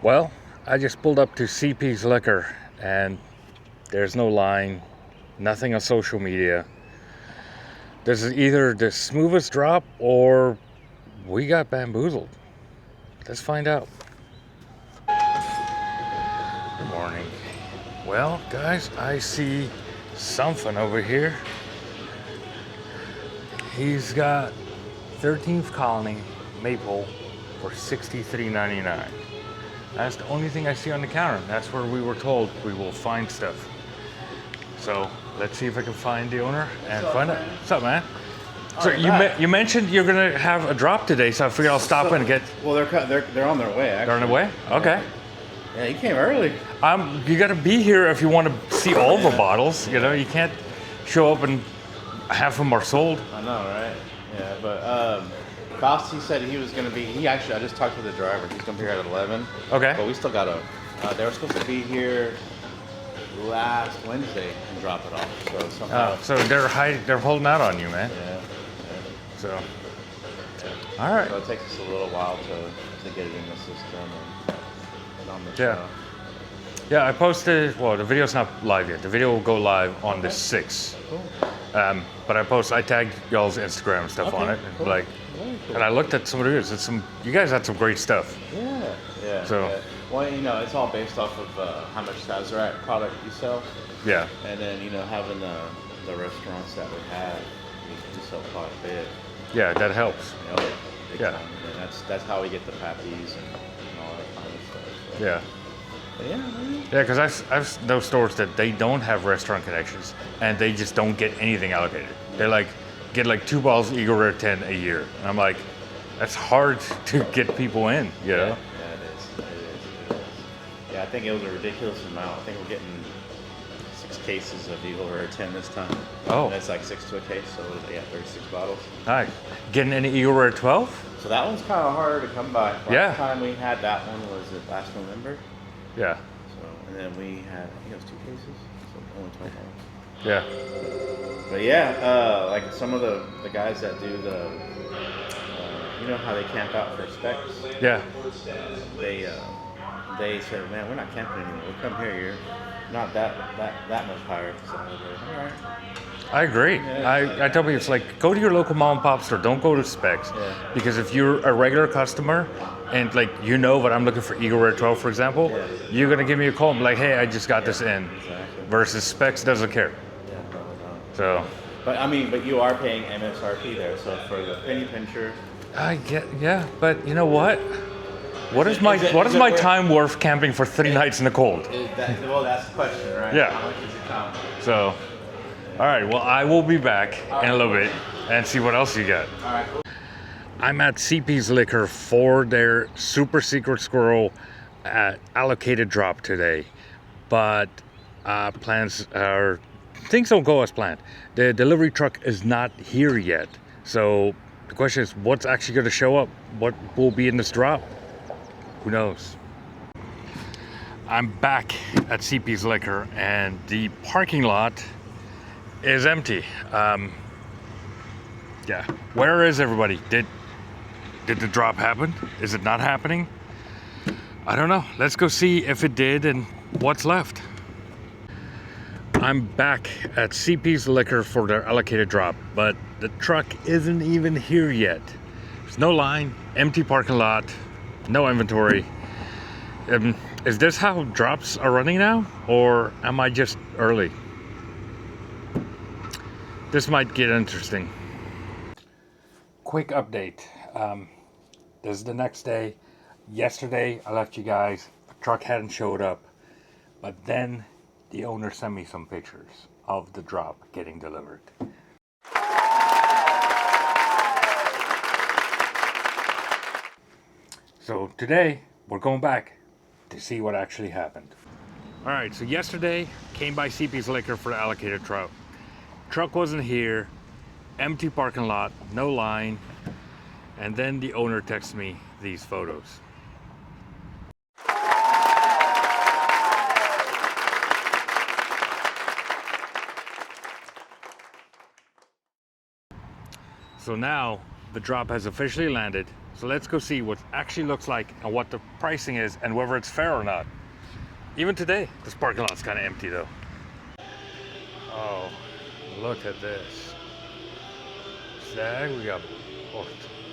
Well, I just pulled up to CP's Liquor and there's no line, nothing on social media. This is either the smoothest drop or we got bamboozled. Let's find out. Good morning. Well, guys, I see something over here. He's got 13th Colony Maple for $63.99. That's the only thing I see on the counter. That's where we were told we will find stuff. So let's see if I can find the owner and find out. What's up, man? So you mentioned you're gonna have a drop today, so I figured I'll stop in and get. Well, they're on their way. Actually. They're on their way. Okay. Yeah, you came early. You got to be here if you want to see all the bottles. You know, you can't show up and half of them are sold. I know, right? Yeah, but Faust, he said he was gonna be. I just talked to the driver. He's gonna be here at 11. Okay. But we still gotta. They were supposed to be here last Wednesday and drop it off. So somehow. So they're holding out on you, man. Yeah. So. All right. So it takes us a little while to get it in the system and on the Yeah. show. Yeah, I posted. Well, the video's not live yet. The video will go live on the 6th. Cool. But I tagged y'all's Instagram and stuff on it. Cool. Like, Cool. and I looked at some of the videos. You guys had some great stuff. Yeah. So. Yeah. Well, it's all based off of how much Sazerac product you sell. Yeah. And then, having the restaurants that we have, we sell quite a bit. Yeah, that helps. Big Yeah. time. And that's how we get the pappies and all that kind of stuff. So. Yeah. But yeah. Yeah, because I've those stores that they don't have restaurant connections and they just don't get anything allocated. They're like, get like 2 bottles of Eagle Rare 10 a year. And I'm like, that's hard to get people in, you know? Yeah, it is. Yeah, I think it was a ridiculous amount. I think we're getting 6 cases of Eagle Rare 10 this time. Oh. And that's like 6 to a case, so 36 bottles. Hi. Getting any Eagle Rare 12? So that one's kind of harder to come by. Yeah. Last time we had that one was last November. Yeah. So, and then we had, I think it was 2 cases, so only 12 bottles. Yeah. But yeah, like some of the guys that do the, how they camp out for specs. Yeah. They said, man, we're not camping anymore. We come here, you're not that much higher. So I was like, all right. I agree. Yeah. I tell people it's like, go to your local mom and pop store. Don't go to Specs. Yeah. Because if you're a regular customer and like what I'm looking for Eagle Rare 12, for example, Yeah. you're going to give me a call and be like, hey, I just got this in. Exactly. Versus Specs doesn't care. Yeah, no. So. But you are paying MSRP there. So for the penny pincher. Yeah, but you know what? What is my time worth camping for 3 nights in the cold? That's the question, right? Yeah. How much is it count? So, all right, well, I will be back in a little bit and see what else you got. All right, cool. I'm at CP's Liquor for their Super Secret Squirrel allocated drop today, but things don't go as planned. The delivery truck is not here yet, so the question is, what's actually going to show up? What will be in this drop? Who knows? I'm back at CP's Liquor, and the parking lot is empty. Yeah, where is everybody? Did the drop happen? Is it not happening? I don't know. Let's go see if it did and what's left. I'm back at CP's Liquor for their allocated drop, but the truck isn't even here yet. There's no line, empty parking lot, no inventory. Is this how drops are running now, or am I just early? This might get interesting. Quick update. This is the next day. Yesterday, I left you guys. The truck hadn't showed up, but then the owner sent me some pictures of the drop getting delivered. So today, we're going back to see what actually happened. All right, so yesterday, came by CP's Liquor for the allocated truck. Truck wasn't here, empty parking lot, no line, and then the owner texted me these photos. So now the drop has officially landed. So let's go see what it actually looks like and what the pricing is and whether it's fair or not. Even today, this parking lot's kind of empty though. Oh, look at this. Stagg, we got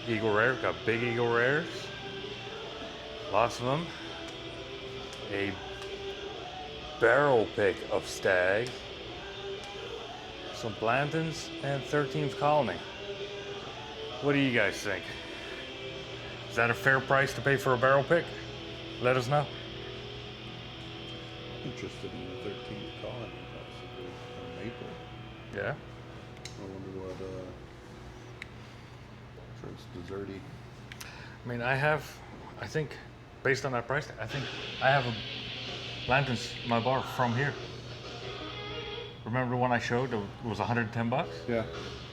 Eagle Rare, we got big Eagle Rares. Lots of them. A barrel pick of Stagg. Some Blantons and 13th Colony. What do you guys think? Is that a fair price to pay for a barrel pick? Let us know. Interested in the 13th colony, possibly. A maple. Yeah. I wonder what, sure it's desserty. I mean, I think, based on that price, I think I have a Blanton's in my bar from here. Remember the one I showed? It was 110 bucks? Yeah.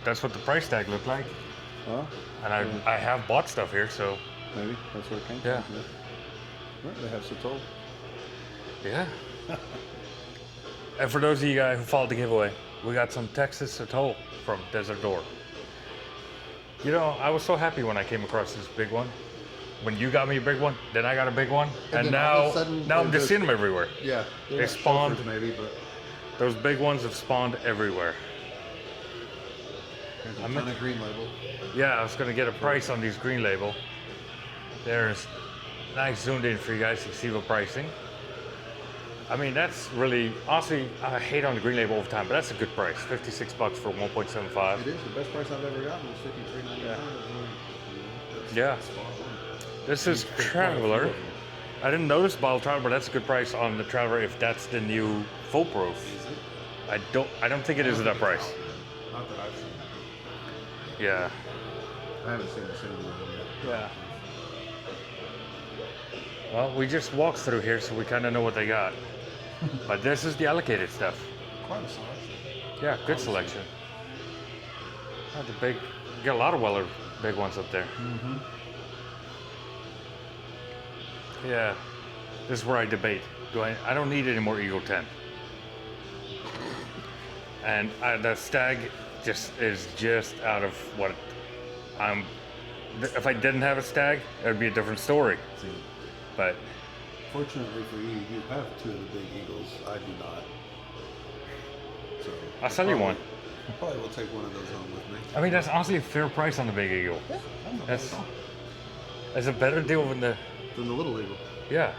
That's what the price tag looked like. Huh? And I have bought stuff here, so. Maybe that's where it came Yeah. from. Yeah. Right, they have Satol. Yeah. And for those of you guys who followed the giveaway, we got some Texas Atoll from Desert Door. You know, I was so happy when I came across this big one. When you got me a big one, then I got a big one, and then now, all of a sudden, now I'm they're just seeing them everywhere. Yeah. They spawned. Maybe, but Those big ones have spawned everywhere. there's a I'm ton of green label. Yeah, I was gonna get a price on these green label. There's nice zoomed in for you guys to see the pricing. I mean, that's really, honestly, I hate on the green label all the time, but that's a good price. 56 bucks for 1.75. It is the best price I've ever gotten. Was $53.99. Yeah. Spot on. This is Quite a few Traveler. of them. I didn't notice bottle Traveler, but that's a good price on the Traveler if that's the new full proof. Is it? I don't think it is at that price. Not that I've seen. Yeah. I haven't seen the single one yet. Yeah. Well, we just walked through here, so we kind of know what they got. But this is the allocated stuff. Quite a selection. Yeah, good selection. Not the big, you got a lot of Weller big ones up there. Mm-hmm. Yeah, this is where I debate. I don't need any more Eagle 10. And the Stagg is just out of what I'm. If I didn't have a Stagg, it would be a different story. See, But fortunately for you, you have two of the big eagles. I do not. So I'll sell you one. I probably will take one of those home with me. I mean, that's honestly a fair price on the big Eagle. Yeah, I'm not That's bad at all. that's a better deal than the Than the little eagle. yeah.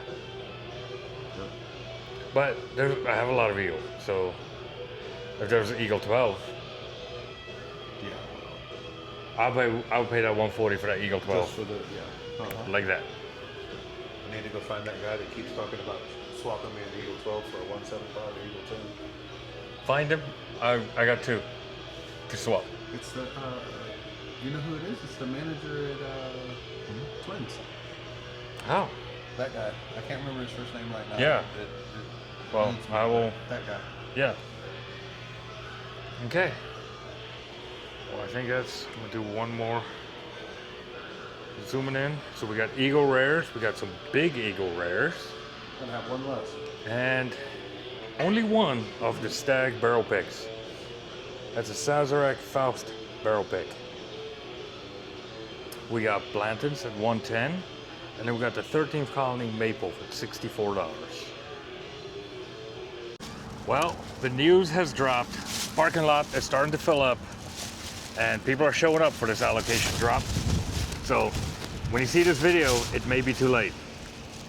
Yeah. But I have a lot of Eagle, so if there's an Eagle 12, Yeah. I'll pay that 140 for that Eagle 12 Just for the yeah. like that. I need to go find that guy that keeps talking about swapping me an Eagle 12 for a 175 or Eagle 10. Find him. I got two to swap. It's the you know who it is? It's the manager at Twins. Oh, That guy. I can't remember his first name right now. Yeah. Well, leads me I to will. That guy. Yeah. Okay. Well, I think that's. I'm gonna do one more. Zooming in. So we got Eagle Rares. We got some big Eagle Rares. Gonna have one less. And only one of the Stagg barrel picks. That's a Sazerac Faust barrel pick. We got Blantons at 110, and then we got the 13th Colony Maple for $64. Well, the news has dropped. Parking lot is starting to fill up, and people are showing up for this allocation drop. So when you see this video, it may be too late.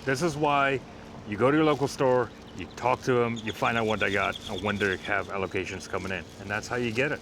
This is why you go to your local store, you talk to them, you find out what they got and when they have allocations coming in. And that's how you get it.